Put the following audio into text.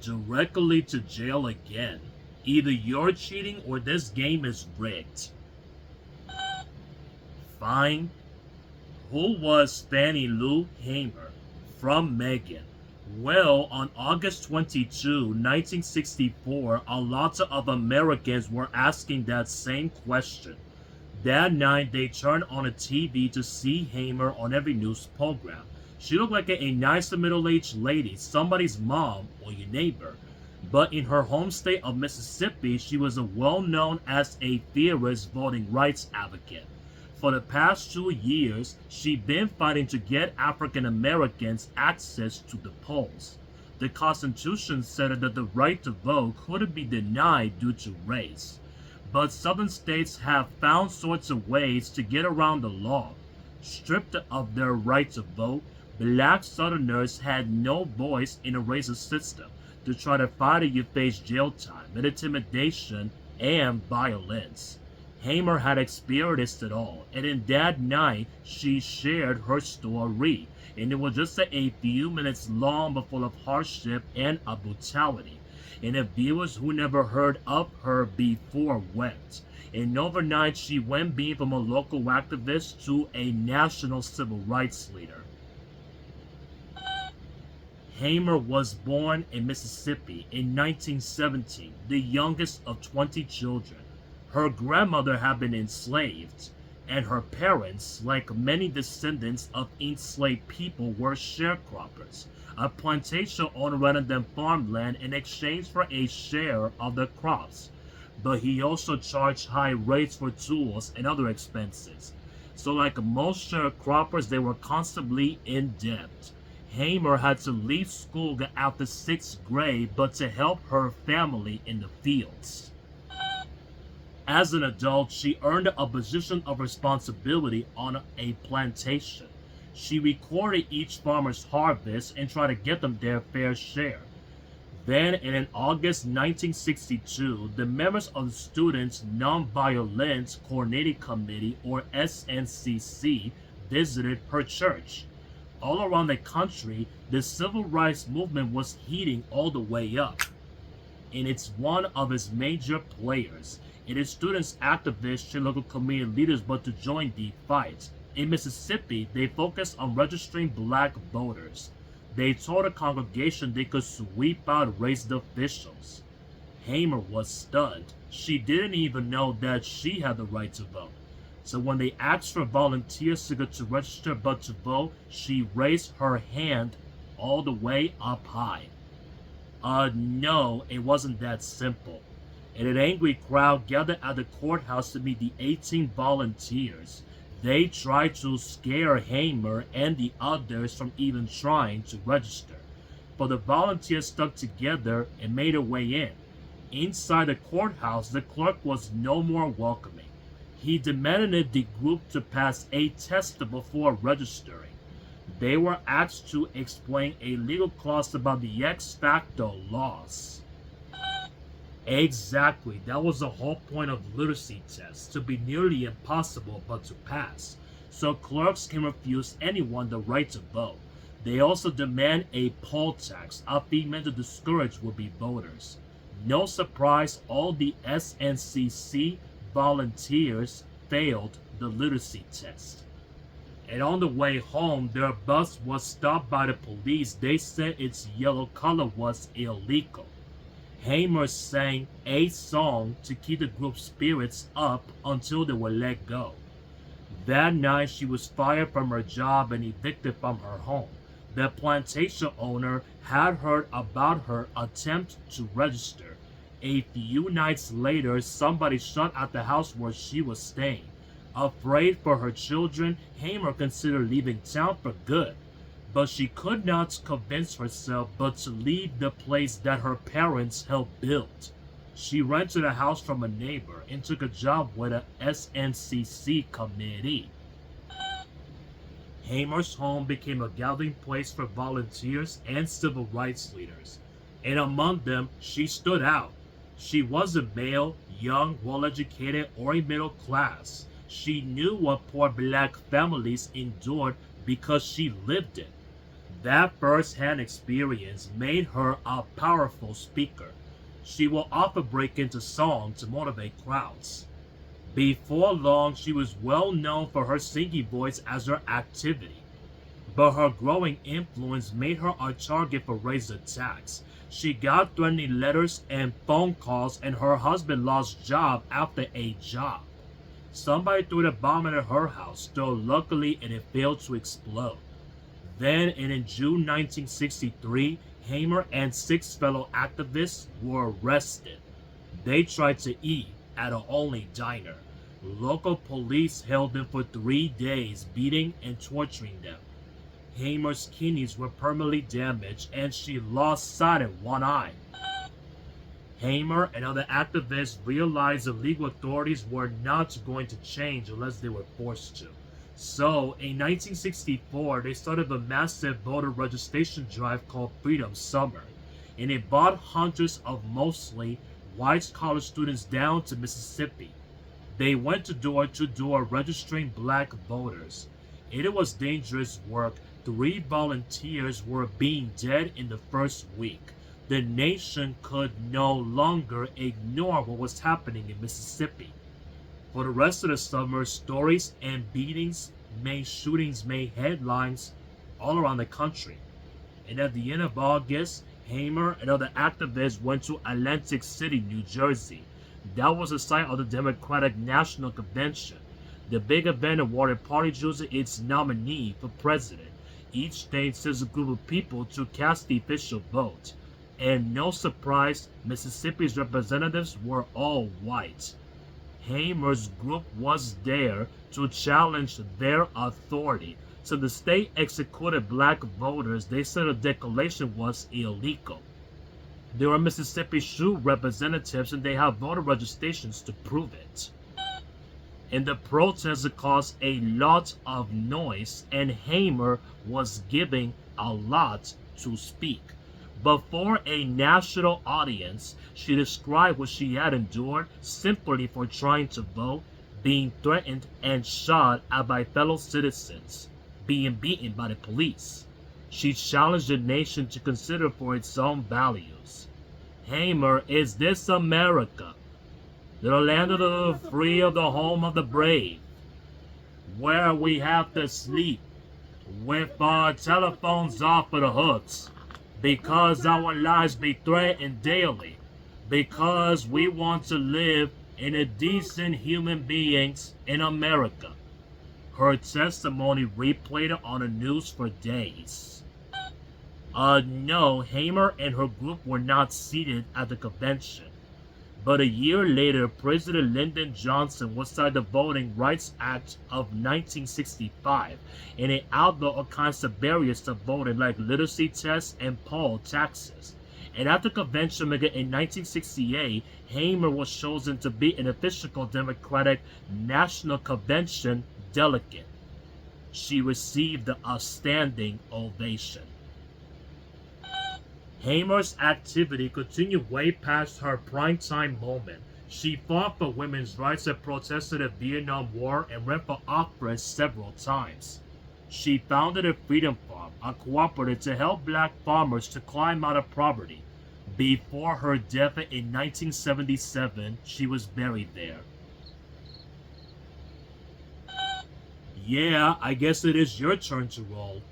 Directly to jail again. Either you're cheating or this game is rigged. Fine. Who was Fannie Lou Hamer? From Megan. Well, on August 22, 1964, a lot of Americans were asking that same question. That night, they turned on a TV to see Hamer on every news program. She looked like a nice middle-aged lady, somebody's mom or your neighbor. But in her home state of Mississippi, she was well known as a fierce voting rights advocate. For the past 2 years, she'd been fighting to get African Americans access to the polls. The Constitution said that the right to vote couldn't be denied due to race. But southern states have found sorts of ways to get around the law. Stripped of their right to vote, black southerners had no voice in a racist system. To try to fight it, you face jail time, intimidation, and violence. Hamer had experienced it all, and in that night, she shared her story, and it was just a few minutes long but full of hardship and brutality. And the viewers who never heard of her before wept. And overnight, she went being from a local activist to a national civil rights leader. Hamer was born in Mississippi in 1917, the youngest of 20 children. Her grandmother had been enslaved, and her parents, like many descendants of enslaved people, were sharecroppers. A plantation owner rented them farmland in exchange for a share of the crops, but he also charged high rates for tools and other expenses. So like most sharecroppers, they were constantly in debt. Hamer had to leave school after 6th grade, but to help her family in the fields. As an adult, she earned a position of responsibility on a plantation. She recorded each farmer's harvest and tried to get them their fair share. Then, in August 1962, the members of the Students' Nonviolent Coordinating Committee, or SNCC, visited her church. All around the country, the civil rights movement was heating all the way up, and it's one of its major players. It is students, activists, and local community leaders but to join the fight. In Mississippi, they focused on registering black voters. They told the congregation they could sweep out racist officials. Hamer was stunned. She didn't even know that she had the right to vote. So when they asked for volunteers to go to register but to vote, she raised her hand all the way up high. No, it wasn't that simple. And an angry crowd gathered at the courthouse to meet the 18 volunteers. They tried to scare Hamer and the others from even trying to register. But the volunteers stuck together and made their way in. Inside the courthouse, the clerk was no more welcoming. He demanded the group to pass a test before registering. They were asked to explain a legal clause about the ex facto laws. Exactly, that was the whole point of literacy tests, to be nearly impossible but to pass. So clerks can refuse anyone the right to vote. They also demand a poll tax, a fee meant to discourage would-be voters. No surprise, all the SNCC volunteers failed the literacy test. And on the way home, their bus was stopped by the police. They said its yellow color was illegal. Hamer sang a song to keep the group's spirits up until they were let go. That night, she was fired from her job and evicted from her home. The plantation owner had heard about her attempt to register. A few nights later, somebody shot at the house where she was staying. Afraid for her children, Hamer considered leaving town for good. But she could not convince herself but to leave the place that her parents helped build. She rented a house from a neighbor and took a job with a SNCC committee. Hamer's home became a gathering place for volunteers and civil rights leaders, and among them, she stood out. She wasn't male, young, well-educated, or middle class. She knew what poor black families endured because she lived it. That first-hand experience made her a powerful speaker. She will often break into song to motivate crowds. Before long, she was well known for her singing voice as her activity, but her growing influence made her a target for race attacks. She got threatening letters and phone calls, and her husband lost job after a job. Somebody threw the bomb at her house, though luckily it failed to explode. Then, in June 1963, Hamer and 6 fellow activists were arrested. They tried to eat at an only diner. Local police held them for 3 days, beating and torturing them. Hamer's kidneys were permanently damaged and she lost sight in one eye. Hamer and other activists realized the legal authorities were not going to change unless they were forced to. So, in 1964, they started a massive voter registration drive called Freedom Summer, and it brought hundreds of mostly white college students down to Mississippi. They went door to door registering black voters. It was dangerous work. 3 volunteers were being dead in the first week. The nation could no longer ignore what was happening in Mississippi. For the rest of the summer, stories and shootings made headlines all around the country. And at the end of August, Hamer and other activists went to Atlantic City, New Jersey. That was the site of the Democratic National Convention. The big event awarded party choosing its nominee for president. Each state sends a group of people to cast the official vote. And no surprise, Mississippi's representatives were all white. Hamer's group was there to challenge their authority. So the state executed black voters. They said the declaration was illegal. There were Mississippi SHU representatives and they have voter registrations to prove it. And the protests caused a lot of noise and Hamer was giving a lot to speak. Before a national audience, she described what she had endured simply for trying to vote, being threatened and shot at by fellow citizens, being beaten by the police. She challenged the nation to consider for its own values. Hamer, is this America? The land of the free, of the home of the brave, where we have to sleep with our telephones off of the hooks, because our lives be threatened daily, because we want to live in a decent human beings in America. Her testimony replayed on the news for days. No, Hamer and her group were not seated at the convention. But a year later, President Lyndon Johnson would sign the Voting Rights Act of 1965, and it outlawed all kinds of barriers to voting like literacy tests and poll taxes. And at the convention in 1968, Hamer was chosen to be an official Democratic National Convention delegate. She received a standing ovation. Hamer's activity continued way past her primetime moment. She fought for women's rights and protested the Vietnam War and ran for office several times. She founded a Freedom Farm, a cooperative to help black farmers to climb out of poverty. Before her death in 1977, she was buried there. Yeah, I guess it is your turn to roll.